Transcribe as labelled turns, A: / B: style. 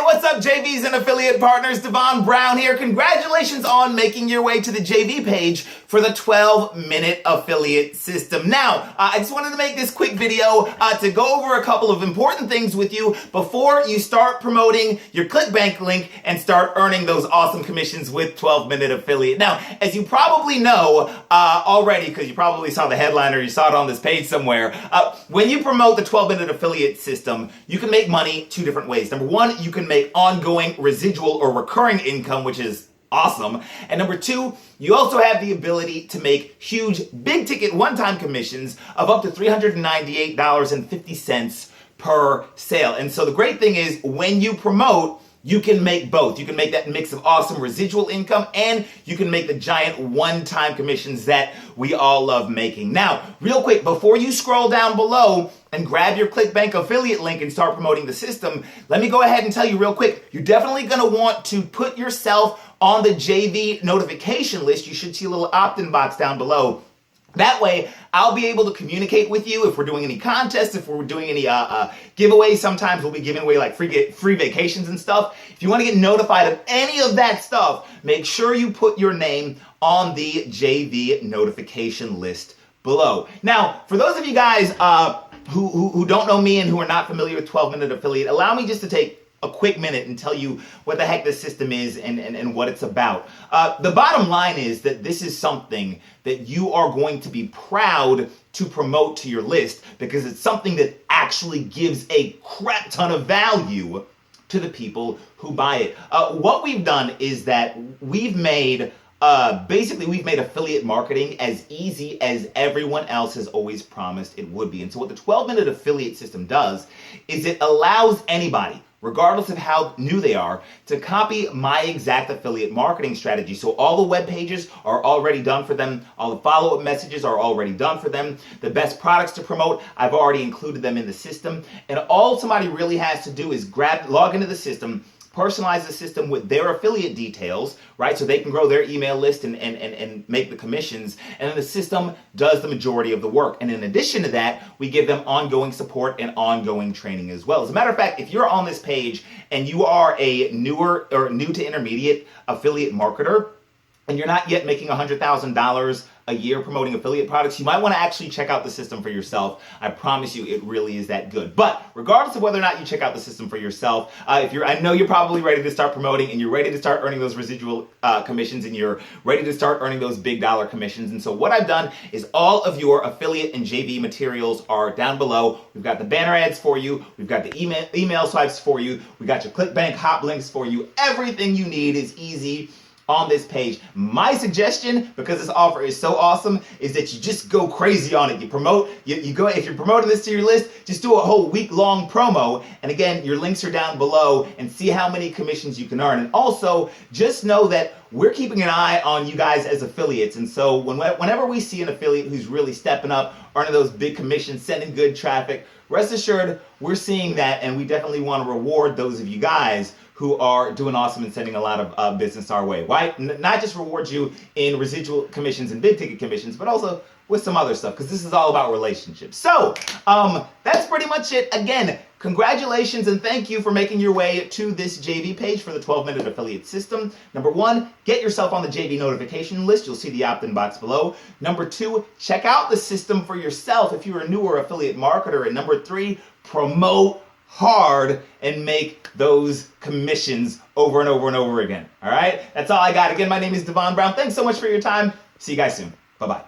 A: What's up, JVs and affiliate partners? Devon Brown here. Congratulations on making your way to the JV page for the 12-minute affiliate system. Now, I just wanted to make this quick video to go over a couple of important things with you before you start promoting your ClickBank link and start earning those awesome commissions with 12-minute affiliate. Now, as you probably know already, because you probably saw the headline or you saw it on this page somewhere, when you promote the 12-minute affiliate system, you can make money two different ways. Number one, you can make ongoing residual or recurring income, which is awesome. And number two, you also have the ability to make huge, big ticket one-time commissions of up to $398.50 per sale. And so the great thing is when you promote, you can make both. You can make that mix of awesome residual income and you can make the giant one-time commissions that we all love making. Now, real quick, before you scroll down below and grab your ClickBank affiliate link and start promoting the system, let me go ahead and tell you real quick, you're definitely gonna want to put yourself on the JV notification list. You should see a little opt-in box down below. That way, I'll be able to communicate with you if we're doing any contests, if we're doing any giveaways. Sometimes we'll be giving away like free vacations and stuff. If you want to get notified of any of that stuff, make sure you put your name on the JV notification list below. Now, for those of you guys who don't know me and who are not familiar with 12-minute affiliate, allow me just to take a quick minute and tell you what the heck this system is and what it's about. The bottom line is that this is something that you are going to be proud to promote to your list because it's something that actually gives a crap ton of value to the people who buy it. What we've done is that we've made affiliate marketing as easy as everyone else has always promised it would be. And so what the 12-minute affiliate system does is it allows anybody, regardless of how new they are, to copy my exact affiliate marketing strategy. So all the web pages are already done for them. All the follow-up messages are already done for them. The best products to promote, I've already included them in the system. And all somebody really has to do is log into the system, personalize the system with their affiliate details, right? So they can grow their email list and make the commissions. And then the system does the majority of the work. And in addition to that, we give them ongoing support and ongoing training as well. As a matter of fact, if you're on this page and you are a new to intermediate affiliate marketer, and you're not yet making $100,000 a year promoting affiliate products, you might want to actually check out the system for yourself. I promise you, it really is that good. But regardless of whether or not you check out the system for yourself, I know you're probably ready to start promoting and you're ready to start earning those residual commissions and you're ready to start earning those big dollar commissions. And so what I've done is all of your affiliate and JV materials are down below. We've got the banner ads for you. We've got the email swipes for you. We got your ClickBank hot links for you. Everything you need is easy on this page. My suggestion, because this offer is so awesome, is that you just go crazy on it. You promote, you go, if you're promoting this to your list, just do a whole week-long promo. And again, your links are down below and see how many commissions you can earn. And also, just know that we're keeping an eye on you guys as affiliates. And so whenever we see an affiliate who's really stepping up, earning those big commissions, sending good traffic, rest assured, we're seeing that and we definitely want to reward those of you guys who are doing awesome and sending a lot of business our way. Why? Not just reward you in residual commissions and big ticket commissions, but also with some other stuff, because this is all about relationships. So that's pretty much it. Again, congratulations and thank you for making your way to this JV page for the 12-minute affiliate system. Number one, get yourself on the JV notification list. You'll see the opt-in box below. Number two, check out the system for yourself if you're a newer affiliate marketer. And number three, promote hard and make those commissions over and over and over again. All right? That's all I got. Again, my name is Devon Brown. Thanks so much for your time. See you guys soon. Bye-bye.